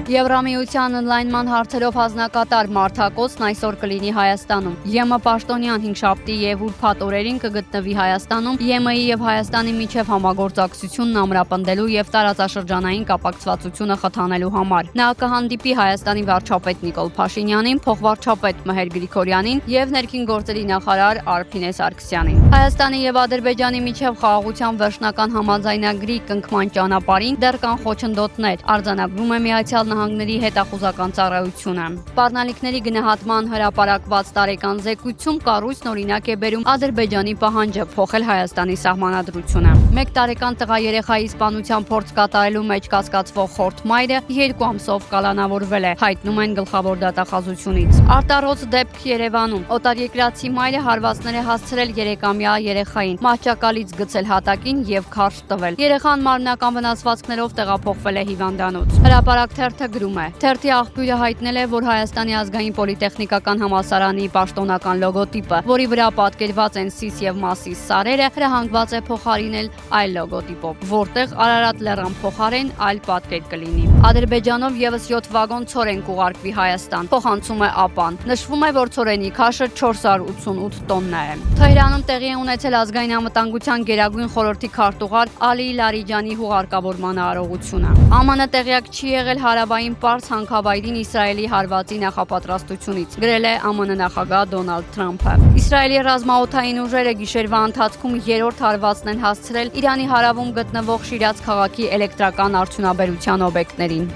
Եվրամիության ընդլայնման հարցերով հանձնակատար Մարտակոսն այսօր կլինի Հայաստանում։ ԵՄ պաշտոնյան հինգշաբթի եւ ուրբաթ օրերին կգտնվի Հայաստանում ԵՄ-ի եւ Հայաստանի միջև համագործակցությունն ամրապնդելու եւ տարածաշրջանային կապակցվածությունը խթանելու համար։ Նա կհանդիպի Հայաստանի վարչապետ Նիկոլ Փաշինյանին, փոխվարչապետ Մհեր Գրիգորյանին եւ ներքին գործերի նախարար Արփինե Սարգսյանին։ Հայաստանի եւ Ադրբեջանի միջև խաղաղության վերջնական համաձայնագրի կնքման ճանապարհին դեռ կան խոչընդոտներ, արձանագրում է Միացյալ Նահանգների հետախուզական ծառայությունը։ Սպառնալիքների գնահատման հրապարակված տարեկան զեկույցում կառույցն օրինակ է բերում Ադրբեջանի պահանջը փոխել Հայաստանի սահմանադրությունը։ 1 տարեկան տղա երեխայի սպանության փորձ կատարելու մեջ կասկածվող խորթ մայրը 2 ամսով կալանավորվել է, հայտնում են գլխավոր դատախազությունից։ Արտառոց դեպք Երևանում։ Օտարերկրացի մայրը հարվածներ է հասցրել 3-ամյա երեխային, մահճակալից գցել հատակին եւ քարշ տվել։ Երեխան մարմնական վնասվածքներով տեղափոխվել է հիվանդանոց։ Հրապարակ թերթը գրում է. Թերթի աղբյուրը հայտնել է, որ Հայաստանի ազգային պոլիտեխնիկական համալսարանի պաշտոնական լոգոտիպը, որի վրա պատկերված են սիս եւ մասիս սարերը, հրահանգված է փոխարինել այլ լոգոտիպով, որտեղ Արարատ լեռան փոխարեն այլ պատկեր կլինի։ Ադրբեջանով եւս 7 վագոն ցորեն կուղարկվի Հայաստան, փոխանցում է ԱՊԱ-ն։ Նշվում է, որ ցորենի քաշը 488 տոննա է։ Թեհրանում տեղի է ունեցել ազգային անվտանգության գերագույն խորհրդի քարտուղար Ալի Լարիջանի հուղարկավորման արարողությունը։ ԱՄՆ տեղյակ չի եղել հարավային Պարս հանքավայրին Իսրայելի հարվածի նախապատրաստությունից, գրել է ԱՄՆ նախագահ Դոնալդ Թրամփը։ Իսրայելի ռազմաօդային ուժերը գիշերվա ընթացքում 3-րդ հարվածն են հասցրել Իրանի հարավում գտնվող Շիրազ քաղաքի էլեկտրական արդյունաբերության օբյեկտներին։